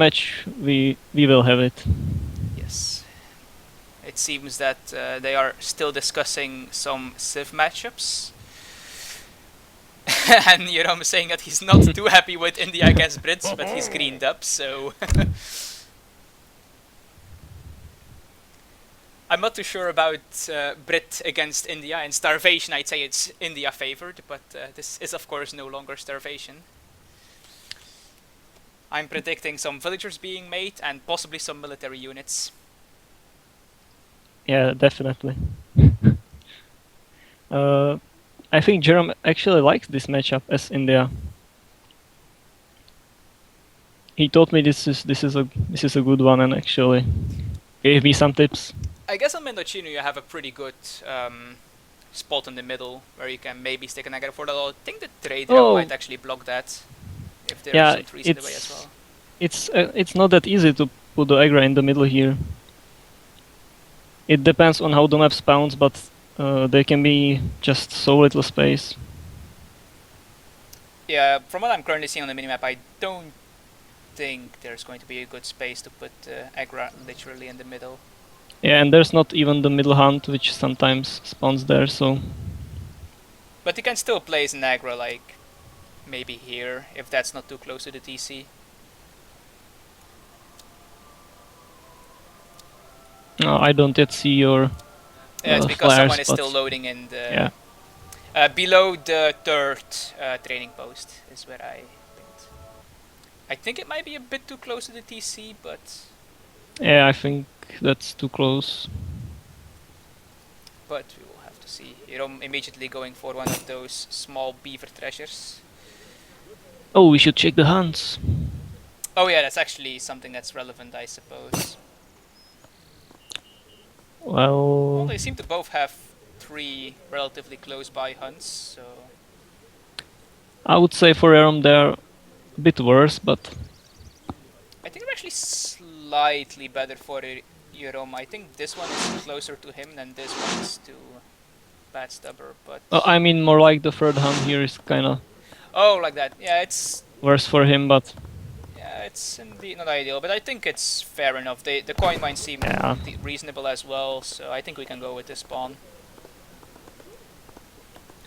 match we will have it. Yes. It seems that they are still discussing some Civ matchups. And I'm saying that he's not too happy with India against Brits, but he's greened up, so... I'm not too sure about Brit against India. In Starvation, I'd say it's India favored, but this is of course no longer Starvation. I'm predicting some villagers being made and possibly some military units. Yeah, definitely. I think Jerome actually likes this matchup as India. He told me this is a good one and actually gave me some tips. I guess on Mendocino you have a pretty good spot in the middle where you can maybe stick an aggro for that. I think the trade route might actually block that if there are some trees in the way as well. It's not that easy to put the aggro in the middle here. It depends on how the map spawns, but there can be just so little space. Yeah, from what I'm currently seeing on the minimap, I don't think there's going to be a good space to put aggro literally in the middle. Yeah, and there's not even the middle hunt, which sometimes spawns there, so... But you can still place an aggro, like, maybe here, if that's not too close to the TC. No, I don't yet see your Yeah, it's because flares, someone is still loading in the... Yeah. Below the third training post is where I picked. I think it might be a bit too close to the TC, but... Yeah, I think that's too close. But we will have to see. Immediately going for one of those small beaver treasures. Oh, we should check the hunts. Oh yeah, that's actually something that's relevant, I suppose. Well, they seem to both have 3 relatively close by hunts, so... I would say for Aram they're a bit worse, but... I think they're actually slightly better for Yerom. I think this one is closer to him than this one is to BADSTUBER, but... I mean more like the third hunt here is kinda... Oh, like that. Yeah, it's... worse for him, but... Yeah, it's indeed not ideal, but I think it's fair enough. The coin mines seem reasonable as well, so I think we can go with this spawn.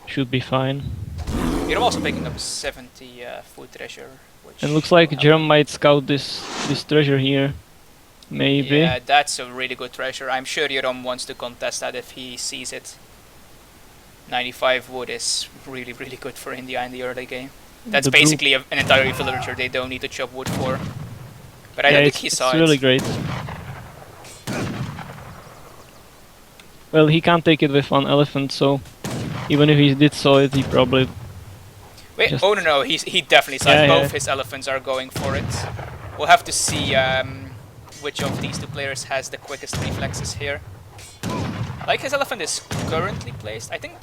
Should be fine. You're also picking up 70 food treasure, which... And looks like Jerome might scout this treasure here. Maybe. Yeah, that's a really good treasure. I'm sure Yerom wants to contest that if he sees it. 95 wood is really, really good for India in the early game. That's basically an entire villager they don't need to chop wood for. But I don't think he saw it. It's really great. Well, he can't take it with one elephant, so even if he did saw it, he probably... Wait, oh no, he definitely saw it. Both his elephants are going for it. We'll have to see which of these two players has the quickest reflexes here. Like his elephant is currently placed. I think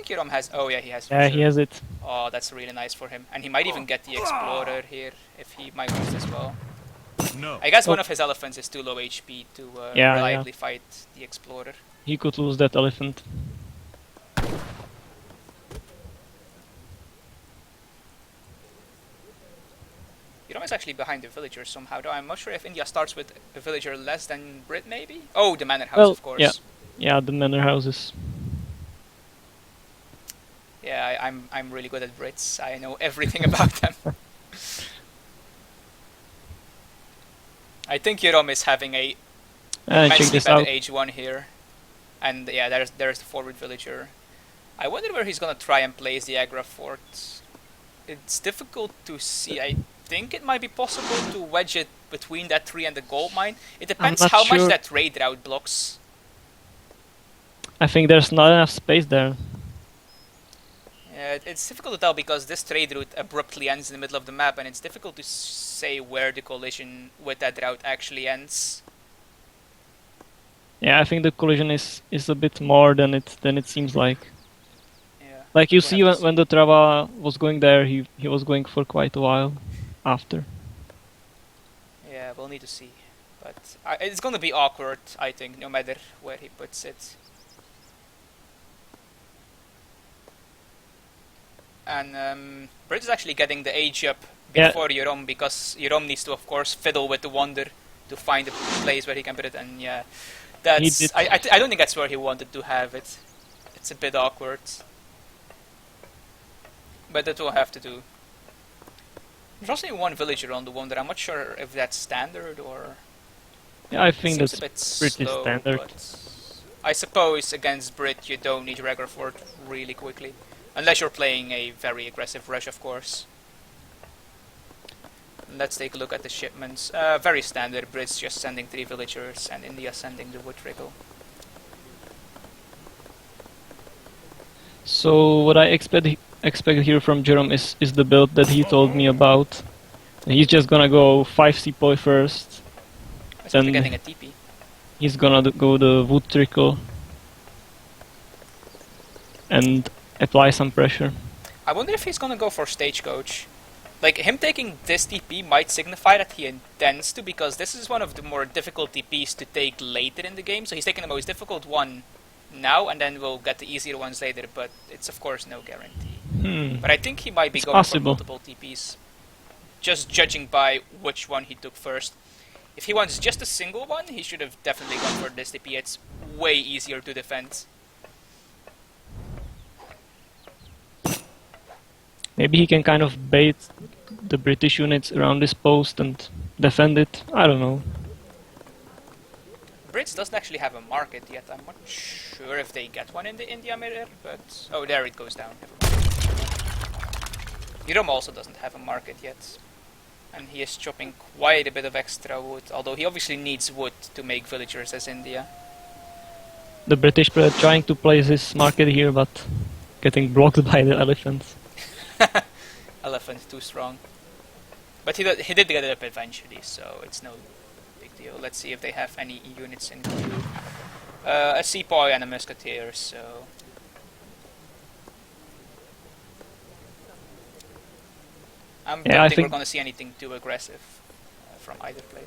Yerom has... Oh yeah, he has... Yeah, he has it. Oh, that's really nice for him. And he might even get the Explorer here if he migrates as well. No. I guess one of his elephants is too low HP to reliably fight the Explorer. He could lose that elephant. Yerom is actually behind the villagers somehow, though I'm not sure if India starts with a villager less than Brit, maybe? Oh, the manor house, of course. Yeah, the manor houses. Yeah, I'm really good at Brits. I know everything about them. I think Yerom is having a immensely better H1 here. And yeah, there's the forward villager. I wonder where he's gonna try and place the aggro fort. It's difficult to see. I think it might be possible to wedge it between that tree and the gold mine. It depends how much that trade route blocks. I think there's not enough space there. Yeah, it's difficult to tell because this trade route abruptly ends in the middle of the map, and it's difficult to say where the collision with that route actually ends. Yeah, I think the collision is a bit more than it seems like. Yeah. Like you see when the Trava was going there, he was going for quite a while after. Yeah, we'll need to see, but it's gonna be awkward, I think, no matter where he puts it. And Brit is actually getting the age up before Yorom, because Yorom needs to, of course, fiddle with the Wonder to find a place where he can put it, and yeah, that's... I don't think that's where he wanted to have it. It's a bit awkward. But that will have to do. There's also one villager on the Wonder. I'm not sure if that's standard or... Yeah, I think that's a bit pretty slow, standard. But I suppose against Brit you don't need regular fort really quickly. Unless you're playing a very aggressive rush, of course. Let's take a look at the shipments. Very standard. Brits just sending 3 villagers and India sending the wood trickle. So what I expect here from Jerome is the build that he told me about. He's just gonna go 5 Sepoy first. Then getting a TP. He's gonna go the wood trickle and apply some pressure. I wonder if he's gonna go for stagecoach. Like, him taking this TP might signify that he intends to, because this is one of the more difficult TPs to take later in the game, so he's taking the most difficult one now, and then we'll get the easier ones later, but it's of course no guarantee. But I think he might be going for multiple TPs, just judging by which one he took first. If he wants just a single one, he should have definitely gone for this TP. It's way easier to defend. Maybe he can kind of bait the British units around this post and defend it. I don't know. Brits doesn't actually have a market yet. I'm not sure if they get one in the India mirror, but... Oh, there it goes down. Hiram also doesn't have a market yet. And he is chopping quite a bit of extra wood, although he obviously needs wood to make villagers as India. The British are trying to place his market here, but getting blocked by the elephants. Elephant too strong. But he did get it up eventually, so it's no big deal. Let's see if they have any units in queue. A Sepoy and a Musketeer, so... I don't think we're going to see anything too aggressive from either player.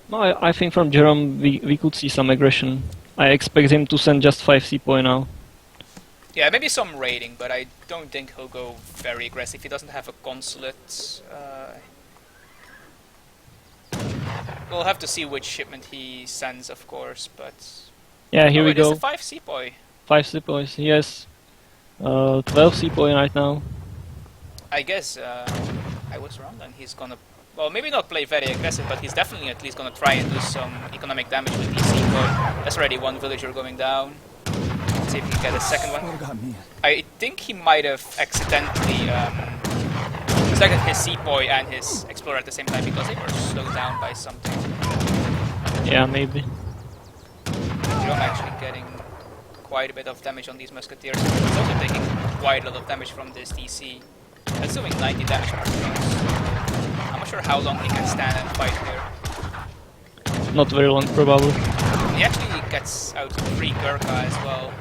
No, I think from Jerome we could see some aggression. I expect him to send just 5 Sepoy now. Yeah, maybe some raiding, but I don't think he'll go very aggressive. He doesn't have a consulate. We'll have to see which shipment he sends, of course, but... Yeah, here we go. It's a 5 Sepoy. 5 Sepoys, yes. 12 Sepoy right now. I guess I was wrong, and he's gonna... Well, maybe not play very aggressive, but he's definitely at least gonna try and do some economic damage with these Sepoy. That's already one villager going down. Let's see if he can get a second one. I think he might have accidentally selected his Sepoy and his Explorer at the same time because they were slowed down by something. Yeah, maybe. Jerome actually getting quite a bit of damage on these Musketeers. He's also taking quite a lot of damage from this DC. That's doing 90 damage per turn. I'm not sure how long he can stand and fight here. Not very long, probably. He actually gets out 3 Gurkha as well.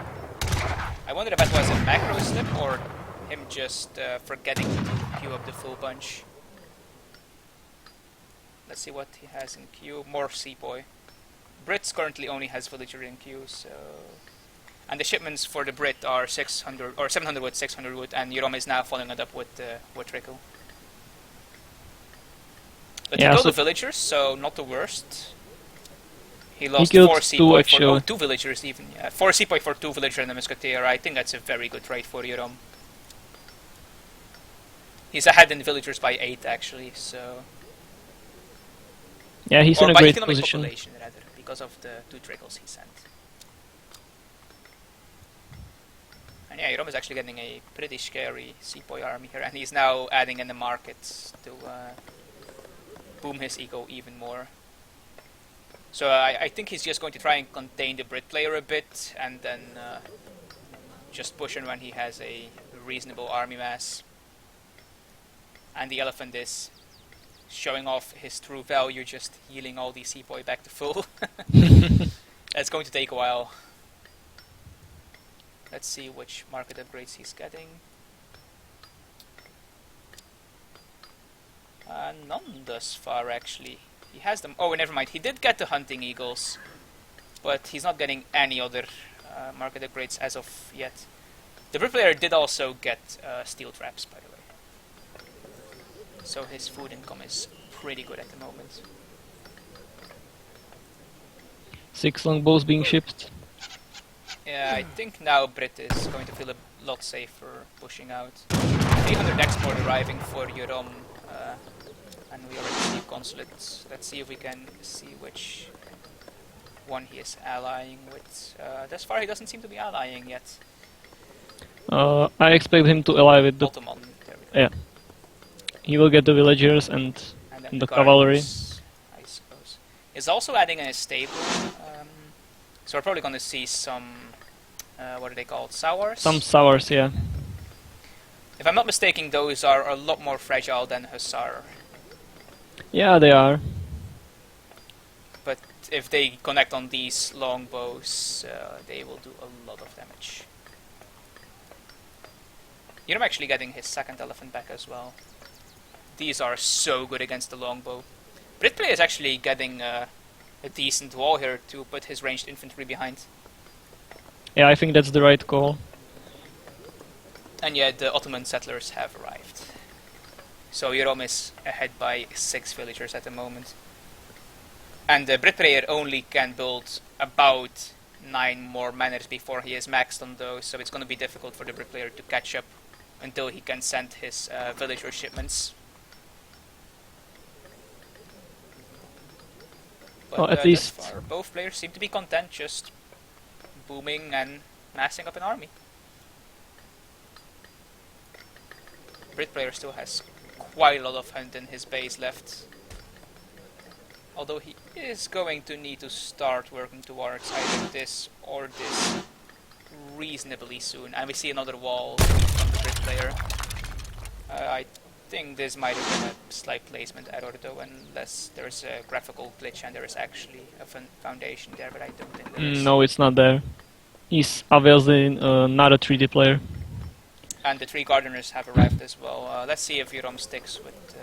I wonder if that was a macro slip or him just forgetting to queue up the full bunch. Let's see what he has in queue. More Sepoy. Brits currently only has villager in queue, so... And the shipments for the Brit are 600 or 700 wood, 600 wood, and Yorom is now following it up with wood trickle. But he killed the villagers, so not the worst. He lost 4 Sepoy for 2 villagers even. Yeah. 4 Sepoy for 2 villagers and a Musketeer. I think that's a very good trade for Yorom. He's ahead in villagers by 8 actually, so... Yeah, he's in a great position. Population, rather, because of the 2 trickles he sent. And yeah, Yorom is actually getting a pretty scary Sepoy army here, and he's now adding in the markets to boom his ego even more. So I think he's just going to try and contain the Brit player a bit, and then just push in when he has a reasonable army mass. And the Elephant is showing off his true value, just healing all these Sepoy back to full. That's going to take a while. Let's see which market upgrades he's getting. None thus far, actually. He has them. Oh, never mind. He did get the hunting eagles, but he's not getting any other market upgrades as of yet. The Brit player did also get steel traps, by the way. So his food income is pretty good at the moment. 6 longbows being shipped. Yeah, I think now Brit is going to feel a lot safer pushing out. 300 export arriving for Yorom, and we already see consulates. Let's see if we can see which one he is allying with. Thus far he doesn't seem to be allying yet. I expect him to ally with the Ottoman. There we go. Yeah. He will get the villagers and the cavalry. I suppose. He's also adding a stable. So we're probably going to see some, what are they called, sours? Some sours, yeah. If I'm not mistaken, those are a lot more fragile than Hussar. Yeah, they are. But if they connect on these longbows, they will do a lot of damage. I'm actually getting his second elephant back as well. These are so good against the longbow. Britplay is actually getting a decent wall here to put his ranged infantry behind. Yeah, I think that's the right call. And yet the Ottoman settlers have arrived. So Yorom is ahead by 6 villagers at the moment. And the Brit player only can build about 9 more manors before he is maxed on those, so it's going to be difficult for the Brit player to catch up until he can send his villager shipments. But well, at least thus far, both players seem to be content just booming and massing up an army. Brit player still has quite a lot of hunt in his base left. Although he is going to need to start working towards either this or this reasonably soon. And we see another wall from the Brit player. I think this might have been a slight placement error though, unless there's a graphical glitch and there is actually a foundation there, but I don't think there is. No, it's not there. He's obviously not a 3D player. And the 3 gardeners have arrived as well. Let's see if Yorom sticks with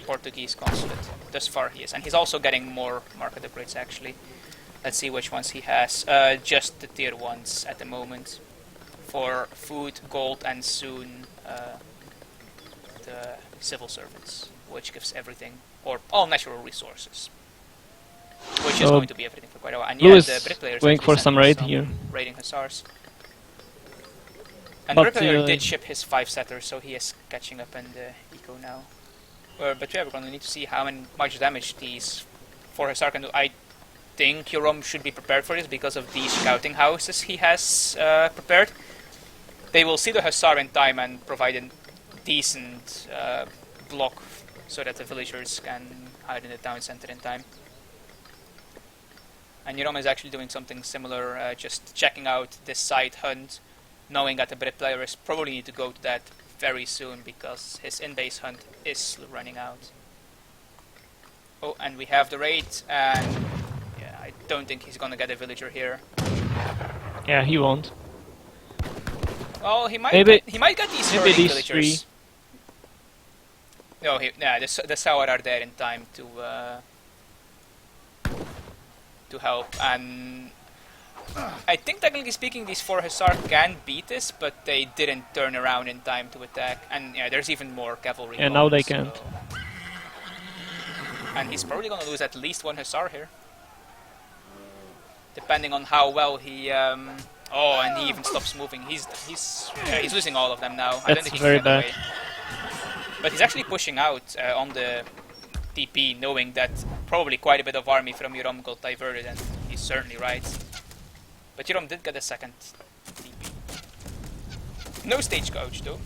Portuguese consulate. Thus far he is. And he's also getting more market upgrades actually. Let's see which ones he has. Just the tier 1s at the moment. For food, gold, and soon the civil servants, which gives everything, or all natural resources. Which is going to be everything for quite a while. And Lewis the Brit players going for some raid here. Raiding Hussars. And But, the Brit player did ship his 5 setters, so he is catching up in the eco now. But yeah, we're going to need to see how much damage these 4 Hussar can do. I think Yorom should be prepared for this because of these scouting houses he has prepared. They will see the Hussar in time and provide a decent block so that the villagers can hide in the town center in time. And Yorom is actually doing something similar, just checking out this side hunt, knowing that the Brit player is probably need to go to that very soon because his in-base hunt is running out. Oh, and we have the raid, and yeah, I don't think he's gonna get a villager here. Yeah, he won't. Well, he might get these maybe herding these villagers. 3. No, the Sauer are there in time to help, and I think technically speaking these 4 Hussar can beat this, but they didn't turn around in time to attack, and yeah, there's even more cavalry. Yeah, now they can't. And he's probably gonna lose at least 1 Hussar here. Depending on how well he oh, and he even stops moving. He's losing all of them now. I don't think he can get away. But he's actually pushing out on the TP, knowing that probably quite a bit of army from Yorom got diverted, and he's certainly right. But Yorom did get a second TP. No stagecoach though.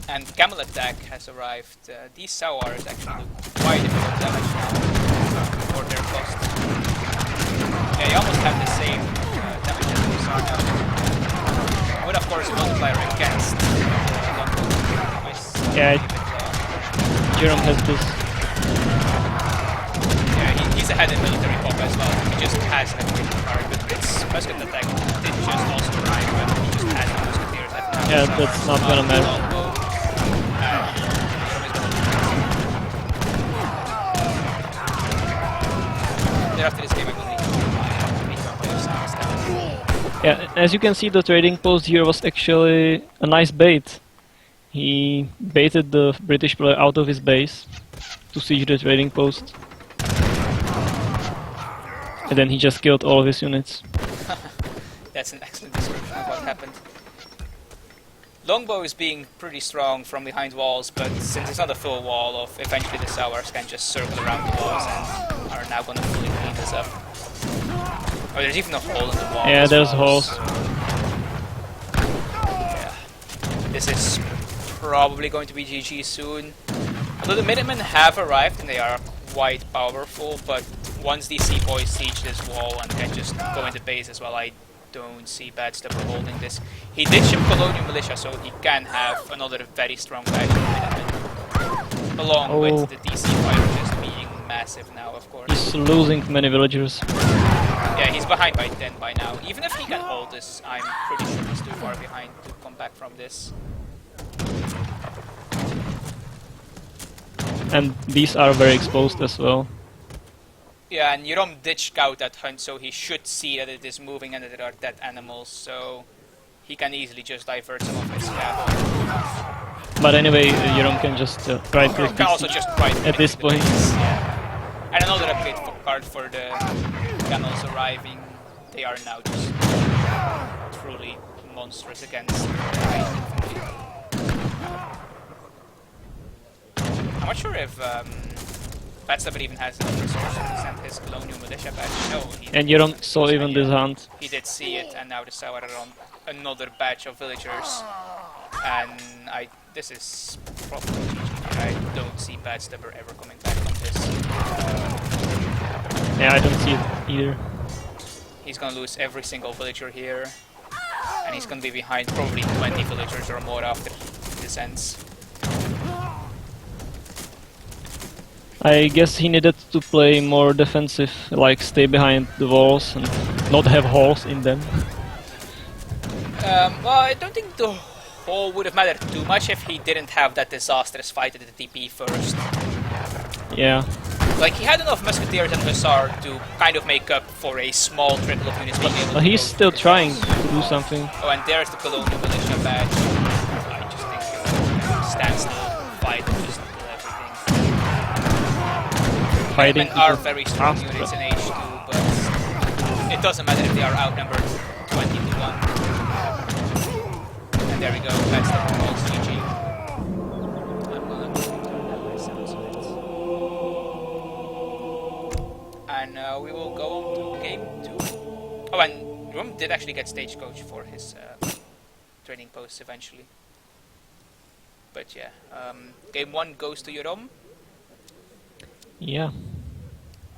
And camel attack has arrived. These Sauars actually do quite a bit of damage now for their cost. Yeah, you almost have the same damage as the Hussar now. With of course multiplier against yeah, Yorom has this. Yeah, he's ahead in military pop as well. He just has a quick card, but its musket attack did just also arrive, but he just has the musketeers at now. Yeah, that's not gonna matter. After this game, I will need to yeah, as you can see, the trading post here was actually a nice bait. He baited the British player out of his base to siege the trading post. And then he just killed all of his units. That's an excellent description of what happened. Longbow is being pretty strong from behind walls, but since it's not a full wall off, eventually the Sours can just circle around the walls and are now gonna fully clean this up. Oh, there's even a hole in the wall. Yeah, there's holes. Yeah. This is probably going to be GG soon. Although the Minutemen have arrived and they are quite powerful, but once these sepoys siege this wall and can just go into base as well, I don't see BADSTUBER holding this. He did ship Colonial Militia, so he can have another very strong batch of Minutemen. Along with the DC fighter just being massive now, of course. He's losing many villagers. Yeah, he's behind by 10 by now. Even if he can hold this, I'm pretty sure he's too far behind to come back from this. And these are very exposed as well. Yeah, and Yoram did scout that hunt, so he should see that it is moving and that there are dead animals, so he can easily just divert some of his cavalry. But anyway, Yoram can just right click can also just right at this point. Yeah. And another upgrade card for the camels arriving. They are now just truly monstrous against I'm not sure if BADSTUBER even has enough resources to send his Colonial Militia back. No, and you don't saw even this hunt. He did see it, and now the Sour are on another batch of villagers. And this is probably GG. I don't see BADSTUBER ever coming back from this. Yeah, I don't see it either. He's gonna lose every single villager here. And he's gonna be behind probably 20 villagers or more after this ends. I guess he needed to play more defensive, like stay behind the walls and not have holes in them. Well, I don't think the hole would have mattered too much if he didn't have that disastrous fight at the TP first. Yeah. Like, he had enough musketeers and hussar to kind of make up for a small trickle of units being able to he's still trying to do something. Oh, and there's the Colonial Militia badge. I just think he'll stand still, fight, and just kill everything. Fighting are very strong units in H2, but it doesn't matter if they are outnumbered 20 to 1. And there we go, that's the false GG. I'm gonna turn down my sounds a bit. And we will go on to game 2. Oh, and Rum did actually get stagecoach for his training posts eventually. But yeah, game 1 goes to Yoram. Yeah.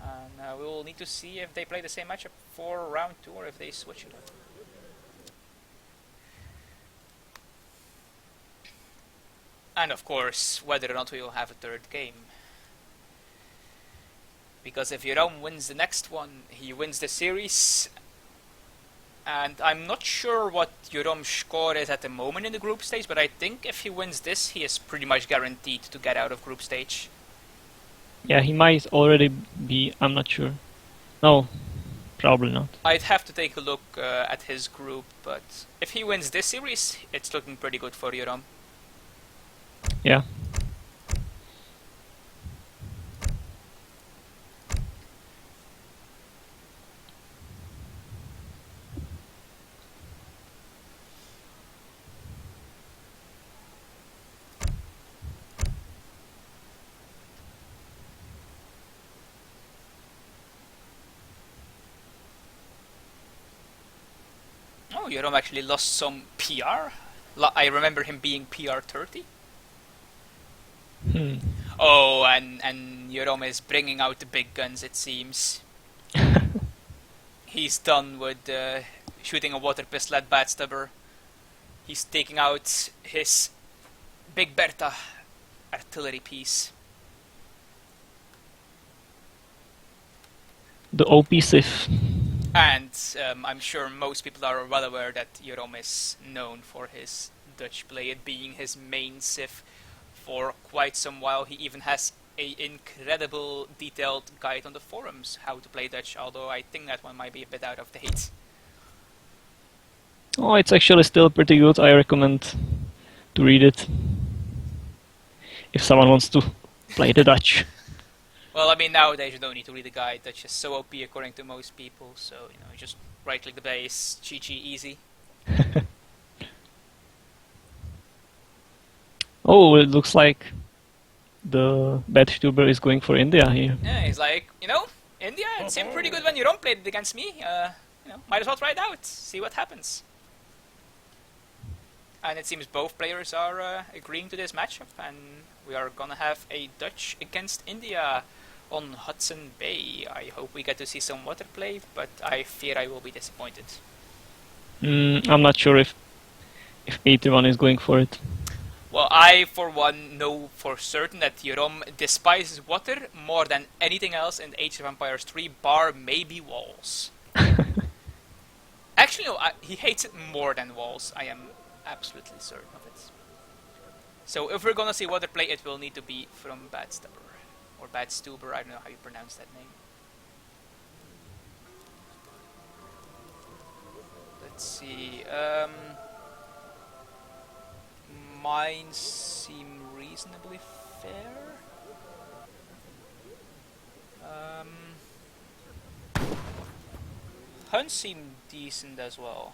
And we will need to see if they play the same matchup for round 2 or if they switch it up. And of course, whether or not we will have a third game. Because if Yoram wins the next one, he wins the series. And I'm not sure what Yoram's score is at the moment in the group stage, but I think if he wins this, he is pretty much guaranteed to get out of group stage. Yeah, he might already be, I'm not sure. No, probably not. I'd have to take a look at his group, but if he wins this series, it's looking pretty good for Yoram. Yeah. Oh, Yoram actually lost some PR. I remember him being PR 30. Oh, and Yoram is bringing out the big guns, it seems. He's done with shooting a water pistol at BADSTUBER. He's taking out his Big Bertha artillery piece. The OP Sif. And I'm sure most people are well aware that Yoram is known for his Dutch play, it being his main Civ for quite some while. He even has an incredible detailed guide on the forums how to play Dutch, although I think that one might be a bit out of date. Oh, it's actually still pretty good. I recommend to read it. if someone wants to play the Dutch. Well, I mean, nowadays you don't need to read the guide. Dutch is so OP according to most people, so, you know, you just right-click the base, GG, easy. Oh, it looks like the BADSTUBER is going for India here. Yeah, he's like, you know, India, it seemed pretty good when you don't play it against me. You know, might as well try it out, see what happens. And it seems both players are agreeing to this matchup, and we are gonna have a Dutch against India on Hudson Bay. I hope we get to see some water play, but I fear I will be disappointed. I'm not sure if 81 is going for it. Well, I, for one, know for certain that Jeroen despises water more than anything else in Age of Empires 3, bar maybe walls. Actually, no, he hates it more than walls. I am absolutely certain of it. So if we're gonna see water play, it will need to be from BADSTUBER. Or BADSTUBER, I don't know how you pronounce that name. Let's see, mine seem reasonably fair. Huns seem decent as well.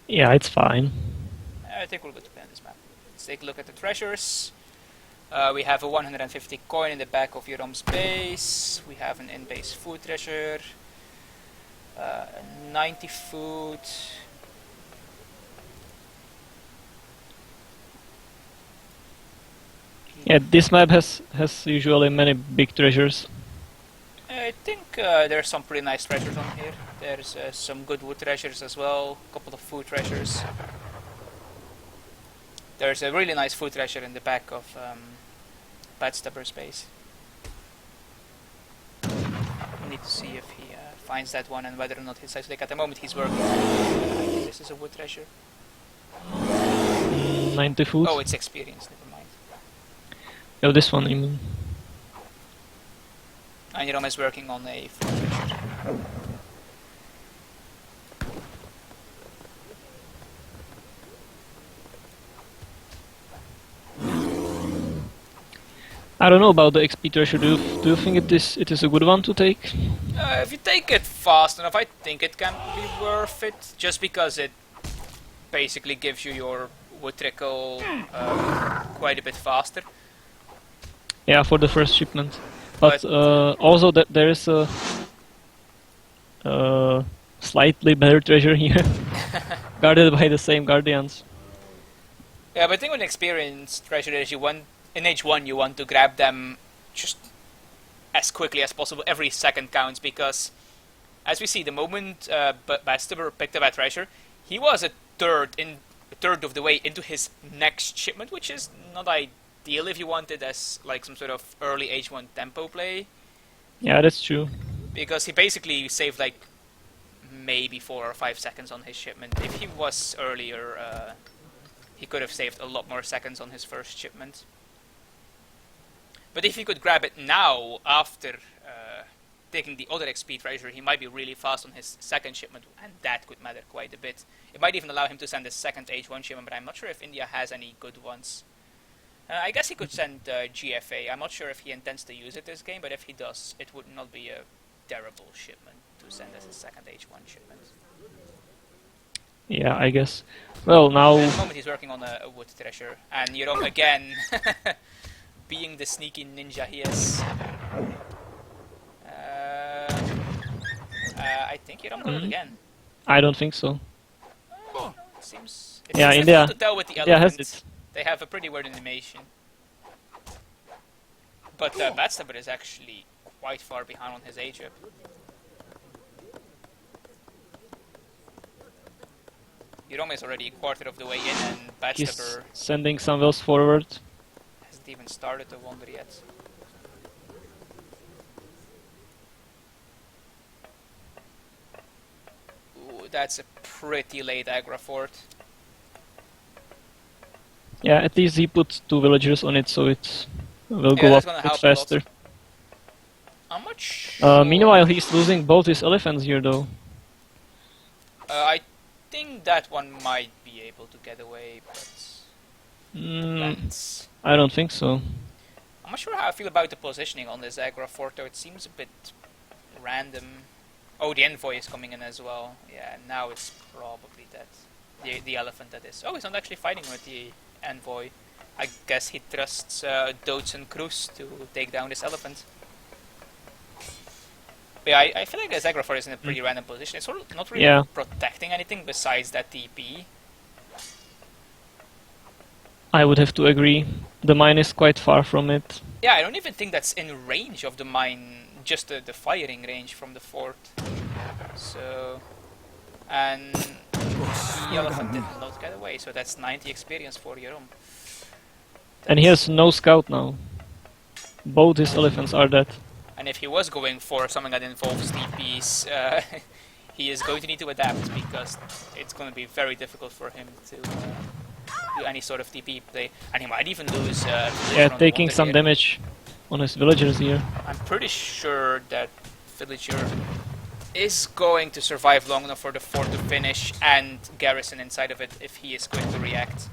Yeah, it's fine. I think we're good to play on this map. Let's take a look at the treasures. We have a 150 coin in the back of Jeroen's base. We have an in-base food treasure. 90 food. Yeah, this map has usually many big treasures. I think there's some pretty nice treasures on here. There's some good wood treasures as well, a couple of food treasures. There's a really nice food treasure in the back of BADSTUBER's base. We need to see if he finds that one and whether or not his size. Like at the moment he's working. This is a wood treasure. 90 food. Oh, it's experience, never mind. Oh, this one, you mean? And Jeroen is working on a food treasure. I don't know about the XP treasure. Do you think it is a good one to take? If you take it fast enough, I think it can be worth it. Just because it basically gives you your wood trickle quite a bit faster. Yeah, for the first shipment. But also that there is a slightly better treasure here, guarded by the same guardians. Yeah, but I think with experience treasure is in H1 you want to grab them just as quickly as possible. Every second counts, because as we see, the moment BADSTUBER picked up that treasure, he was a third of the way into his next shipment, which is not ideal if you want it as like some sort of early H1 tempo play. Yeah, that's true. Because he basically saved like maybe 4 or 5 seconds on his shipment. If he was earlier, he could have saved a lot more seconds on his first shipment. But if he could grab it now, after taking the other XP treasure, he might be really fast on his second shipment, and that could matter quite a bit. It might even allow him to send a second H1 shipment, but I'm not sure if India has any good ones. I guess he could send GFA. I'm not sure if he intends to use it this game, but if he does, it would not be a terrible shipment to send as a second H1 shipment. Yeah, I guess. Well, now... At the moment he's working on a wood treasure, and Jeroen again, being the sneaky ninja he is. I think Jeroen got it again. I don't think so. It seems India difficult to tell with the has elephants. it. They have a pretty weird animation. But BADSTUBER is actually quite far behind on his Egypt. Jeroen is already a quarter of the way in, and BADSTUBER He's sending some wells forward. hasn't even started to wander yet. Ooh, that's a pretty late aggro fort. Yeah, at least he put 2 villagers on it, so it will go up a bit faster. How much? Meanwhile, he's losing both his elephants here, though. I think that one might be able to get away, but lands. I don't think so. I'm not sure how I feel about the positioning on this Agra fort, though. It seems a bit random. Oh, the envoy is coming in as well. Yeah, now it's probably dead. The elephant, that is. Oh, he's not actually fighting with the envoy. I guess he trusts Dodes and Cruz to take down this elephant. But yeah, I feel like this Agra fort is in a pretty random position. It's sort of not really protecting anything besides that TP. I would have to agree. The mine is quite far from it. Yeah, I don't even think that's in range of the mine, just the firing range from the fort. So, and the elephant did not get away, so that's 90 experience for Jeroen. And he has no scout now. Both his elephants are dead. And if he was going for something that involves TPs, he is going to need to adapt, because it's going to be very difficult for him to do any sort of TP play. And he might even lose taking some damage on his villagers here. I'm pretty sure that villager is going to survive long enough for the fort to finish and garrison inside of it if he is going to react.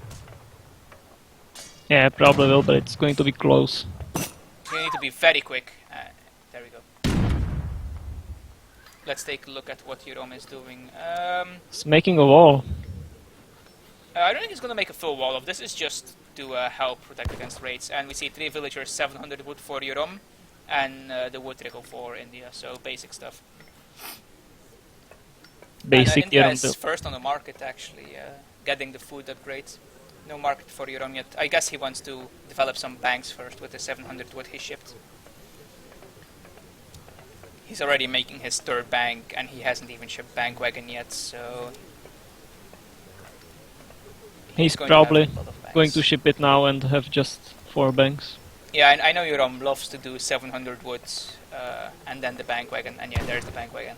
Yeah, probably will, but it's going to be close. You need to be very quick. There we go. Let's take a look at what Jeroen is doing. He's making a wall. I don't think he's going to make a full wall of this. Is just to help protect against raids. And we see 3 villagers, 700 wood for Jeroen, and the wood trickle for India. So basic stuff. Basic India is first on the market, actually, getting the food upgrade. No market for Jeroen yet. I guess he wants to develop some banks first with the 700 wood he shipped. He's already making his 3rd bank, and he hasn't even shipped bank wagon yet, so he's probably going to ship it now and have just 4 banks. Yeah, I know Jeroen loves to do 700 wood, and then the bank wagon, and yeah, there's the bank wagon.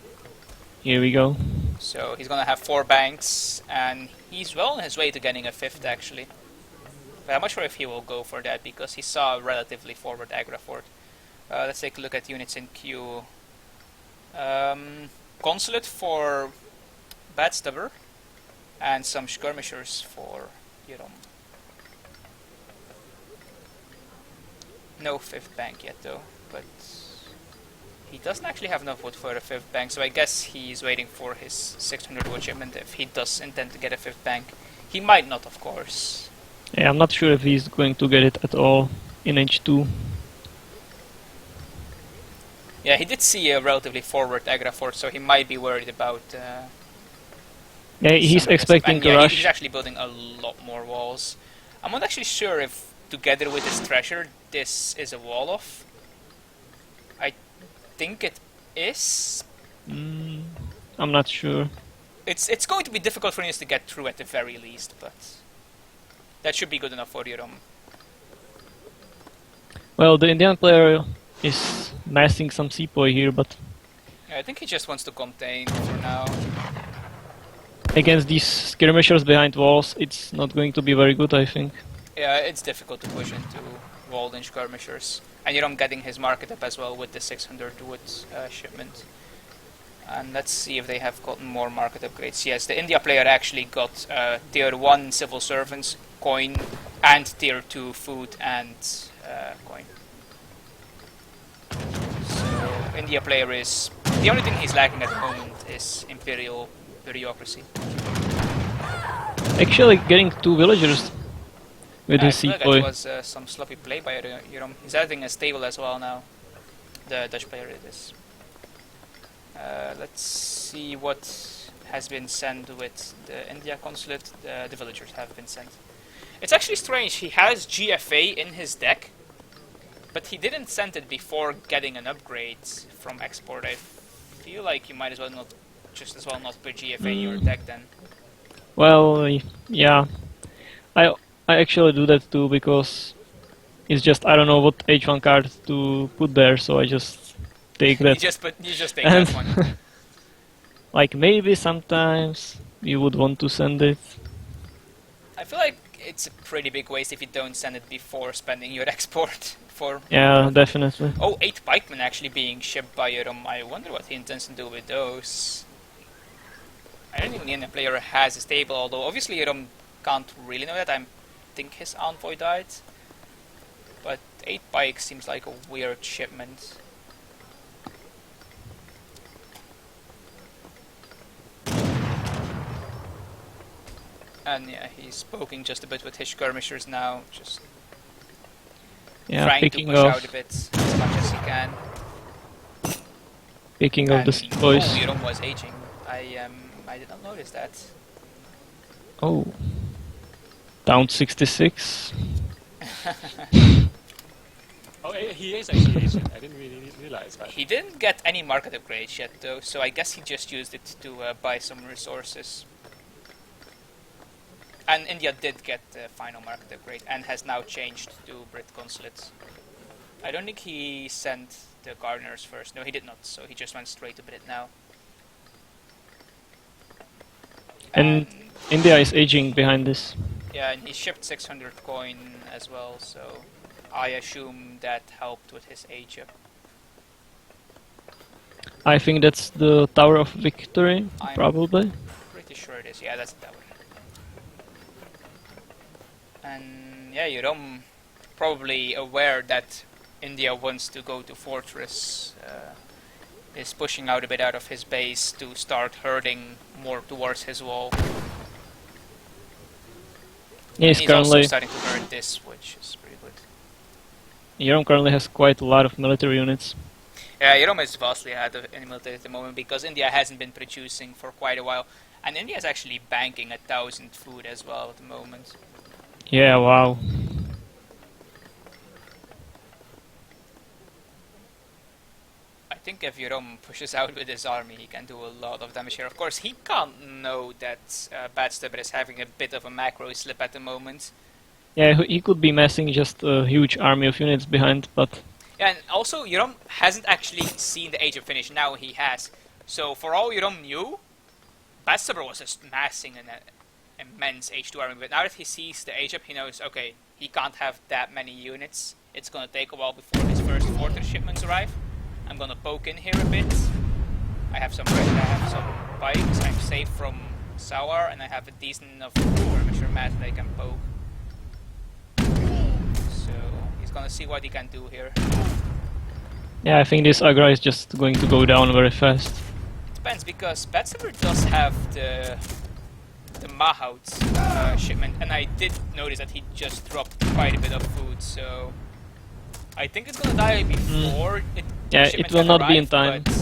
Here we go. So he's gonna have 4 banks, and he's well on his way to getting a 5th, actually. But I'm not sure if he will go for that, because he saw a relatively forward Agra fort. Let's take a look at units in queue. Consulate for BADSTUBER, and some skirmishers for Jeroen. No 5th bank yet, though, but he doesn't actually have enough wood for a 5th bank, so I guess he's waiting for his 600 wood shipment if he does intend to get a 5th bank. He might not, of course. Yeah, I'm not sure if he's going to get it at all in H2. Yeah, he did see a relatively forward Agra fort, so he might be worried about... yeah, he's expecting to rush. He's actually building a lot more walls. I'm not actually sure if, together with his treasure, this is a wall off. I think it is. I'm not sure. It's going to be difficult for us to get through at the very least, but that should be good enough for Jeroen. Well, the Indian player is massing some sepoy here, but yeah, I think he just wants to contain for now. Against these skirmishers behind walls, it's not going to be very good, I think. Yeah, it's difficult to push into walled in skirmishers. And Jeroen getting his market up as well with the 600 wood shipment. And let's see if they have gotten more market upgrades. Yes, the India player actually got tier 1 civil servants coin and tier 2 food and coin. So India player is... the only thing he's lacking at the moment is imperial bureaucracy. Actually getting 2 villagers with his sepoy. That was some sloppy play by Jeroen. He's adding a stable as well now. The Dutch player it is. Let's see what has been sent with the India consulate. The villagers have been sent. It's actually strange, he has GFA in his deck, but he didn't send it before getting an upgrade from export. I feel like you might as well not, just as well not put GFA in your deck then. Well, yeah. I actually do that too, because it's just, I don't know what H1 card to put there, so I just take that. you just take that one. Like, maybe sometimes you would want to send it. I feel like it's a pretty big waste if you don't send it before spending your export for... Yeah, definitely. Oh, 8 pikemen actually being shipped by Jeroen. I wonder what he intends to do with those. I don't think the Indian player has a stable, although obviously Jeroen can't really know that. I'm think his envoy died. But 8 bikes seems like a weird shipment. And yeah, he's poking just a bit with his skirmishers now, just trying to push out a bit as much as he can. Picking of the boys. Oh, Jeroen was aging. I did not notice that. Oh. Down 66. Oh, he is actually aging. I didn't really realize that. He didn't get any market upgrades yet though, so I guess he just used it to buy some resources. And India did get the final market upgrade and has now changed to Brit Consulate. I don't think he sent the gardeners first. No, he did not, so he just went straight to Brit now. And India is aging behind this. Yeah, and he shipped 600 coin as well, so I assume that helped with his age up. I think that's the Tower of Victory, probably. Pretty sure it is. Yeah, that's the tower. And yeah, Jeroen probably aware that India wants to go to Fortress, is pushing out a bit out of his base to start herding more towards his wall. He's currently also starting to herd this, which is pretty good. Jeroen currently has quite a lot of military units. Yeah, Jeroen is vastly ahead of any military at the moment because India hasn't been producing for quite a while. And India is actually banking 1,000 food as well at the moment. Yeah, wow. I think if Jeroen pushes out with his army, he can do a lot of damage here. Of course, he can't know that BADSTUBER is having a bit of a macro slip at the moment. Yeah, he could be massing just a huge army of units behind, but... Yeah, and also, Jeroen hasn't actually seen the Age of Finish. Now he has. So, for all Jeroen knew, BADSTUBER was just massing an immense H2 army. But now that he sees the Age up, he knows, okay, he can't have that many units. It's gonna take a while before his first Fortress shipments arrive. I'm gonna poke in here a bit. I have some bikes. I'm safe from Sour, and I have a decent enough skirmisher mat that I can poke. So he's gonna see what he can do here. Yeah, I think this Agra is just going to go down very fast. Depends, because BADSTUBER does have the Mahout shipment, and I did notice that he just dropped quite a bit of food, so I think it's gonna die before it. Yeah, it will not be in time. But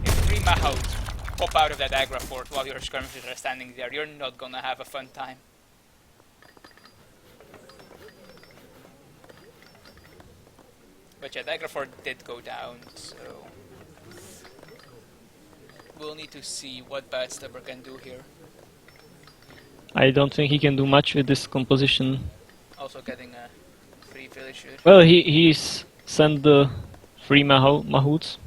if 3 Mahout pop out of that Agra fort while your skirmishers are standing there, you're not gonna have a fun time. But yeah, the Agra fort did go down, so we'll need to see what BADSTUBER can do here. I don't think he can do much with this composition. Also getting a free villager. Well, he's sent the 3 Mahouts.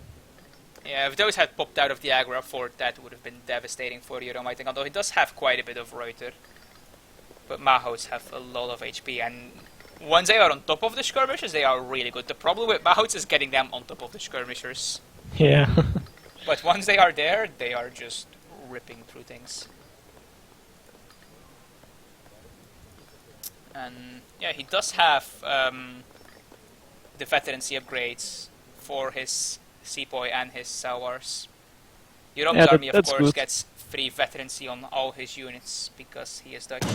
Yeah, if those had popped out of the Agra fort, that would have been devastating for Jeroen, I think, although he does have quite a bit of Reuter. But Mahouts have a lot of HP, and once they are on top of the skirmishers, they are really good. The problem with Mahouts is getting them on top of the skirmishers. Yeah. But once they are there, they are just ripping through things. And yeah, he does have the veterancy upgrades for his Sepoy and his Sawars. Jeroen's army, of course, gets free veterancy on all his units because he is Dutch.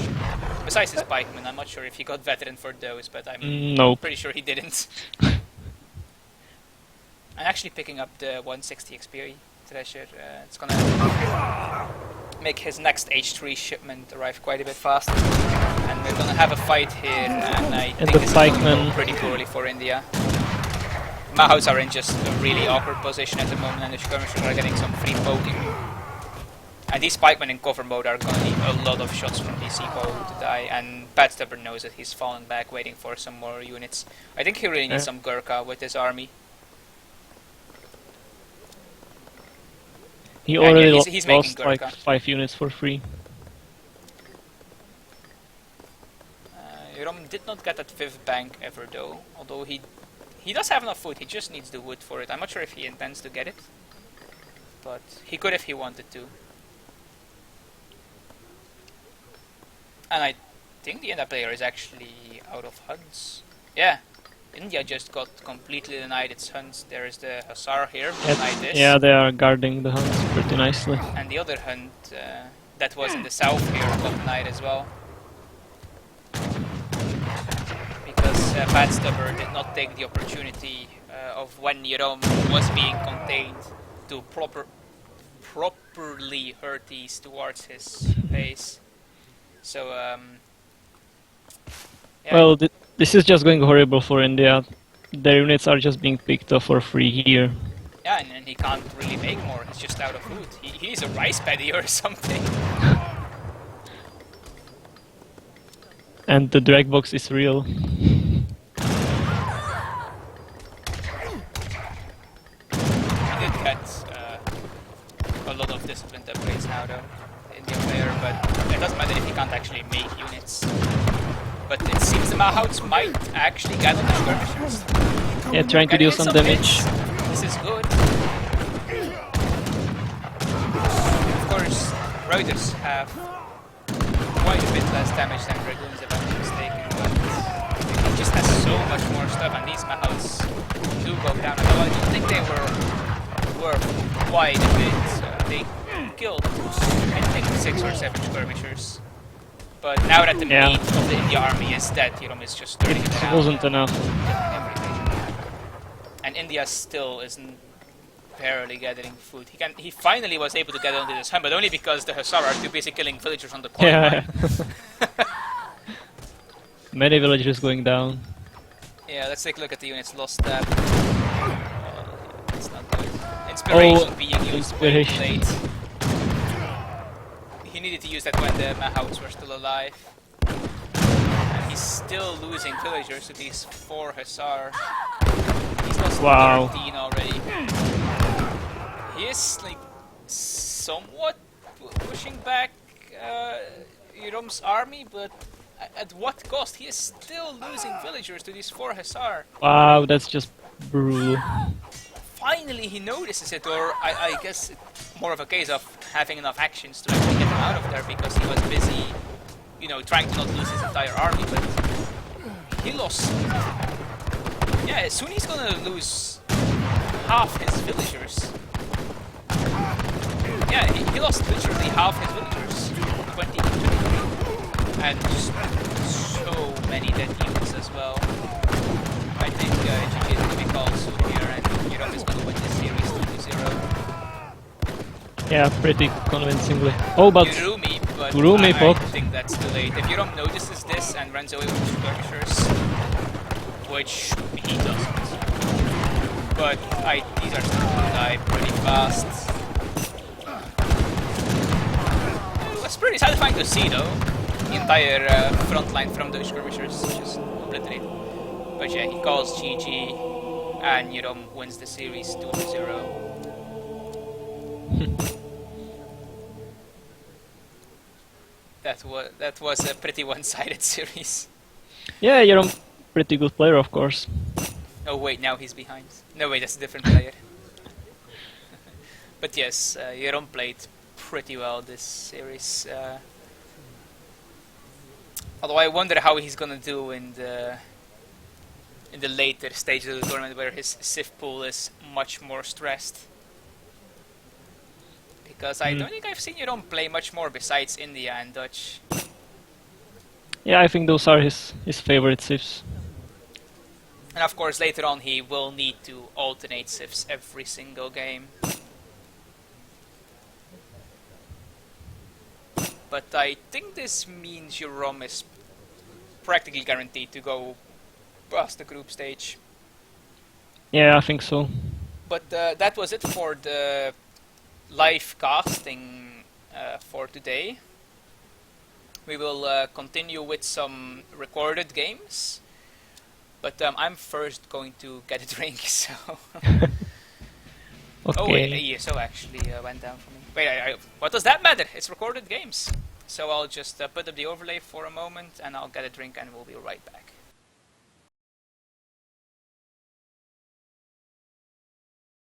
Besides his pikemen, I'm not sure if he got veteran for those, but I'm pretty sure he didn't. I'm actually picking up the 160 XP treasure. It's gonna make his next H3 shipment arrive quite a bit faster. And we're gonna have a fight here, and I think this is going to go pretty poorly for India. Mahouts are in just a really awkward position at the moment, and the skirmishers are getting some free poking. And these pikemen in cover mode are gonna need a lot of shots from these Sepoy to die, and BADSTUBER knows that he's falling back, waiting for some more units. I think he really needs some Gurkha with his army. He already lost like 5 units for free. Jeroen did not get that 5th bank ever though, although he does have enough food, he just needs the wood for it. I'm not sure if he intends to get it, but he could if he wanted to. And I think the India player is actually out of hunts. Yeah, India just got completely denied its hunts. There is the Hussar here, denied this. Yeah, they are guarding the hunts pretty nicely. And the other hunt that was in the south here got denied as well. Because BADSTUBER did not take the opportunity of when Yerom was being contained to properly hurt these towards his base. So, yeah. Well, this is just going horrible for India. Their units are just being picked off for free here. Yeah, and he can't really make more. He's just out of food. He's a rice paddy or something. And the drag box is real. He did get a lot of disciplined upgrades now, though, the Indian player, but it doesn't matter if he can't actually make units. But it seems the Mahouts might actually get on the skirmishers. Yeah, trying to deal some damage. This is good. Of course, Reuters have quite a bit less damage than Dragoons, if I'm not mistaken, but he just has so much more stuff, and these Mahouts do go down. Although I don't think they were quite a bit. They killed, I think, 6 or 7 skirmishers. But now that the meat of the India army is dead, Yerom is just turning it around. It wasn't enough. And India still isn't barely gathering food. He finally was able to get onto this hunt, but only because the Hussar are too busy killing villagers on the corner. Yeah. Many villagers going down. Yeah, let's take a look at the units lost tab. It's not good. Inspiration being used way too late. He needed to use that when the Mahouts were still alive. And he's still losing villagers to these 4 Hussar. He's lost 13 already. He is like somewhat pushing back Yerom's army, but at what cost? He is still losing villagers to these 4 Hussar. Wow, that's just brutal. Finally he notices it, or I guess it's more of a case of having enough actions to actually get him out of there, because he was busy, you know, trying to not lose his entire army, but he lost. Yeah, soon he's gonna lose half his villagers. Yeah, he lost literally half his villagers. 20 to 23. And just so many dead units as well. I think GG is going to be called soon here, and Yerom is going to win this series 2-0. Yeah, pretty convincingly. Oh, but Gurumi I think that's too late. If Yerom notices this and runs away with the skirmishers, which he doesn't. But these are still going to die pretty fast. It's pretty satisfying to see, though. The entire front line from those skirmishers just obliterated. But yeah, he calls GG, and Yerom wins the series 2-0. That was a pretty one-sided series. Yeah, you're a pretty good player, of course. Oh wait, now he's behind. No wait, that's a different player. But yes, Yerom played pretty well this series. Although I wonder how he's gonna do in the later stages of the tournament, where his Civ pool is much more stressed. Because I don't think I've seen Yerom play much more besides India and Dutch. Yeah, I think those are his favorite civs. And of course later on he will need to alternate civs every single game. But I think this means Yerom is practically guaranteed to go past the group stage. Yeah, I think so. But that was it for the live casting for today. We will continue with some recorded games. But I'm first going to get a drink, so... Okay. Oh wait, the ESO actually went down for me. Wait, what does that matter? It's recorded games. So I'll just put up the overlay for a moment, and I'll get a drink, and we'll be right back.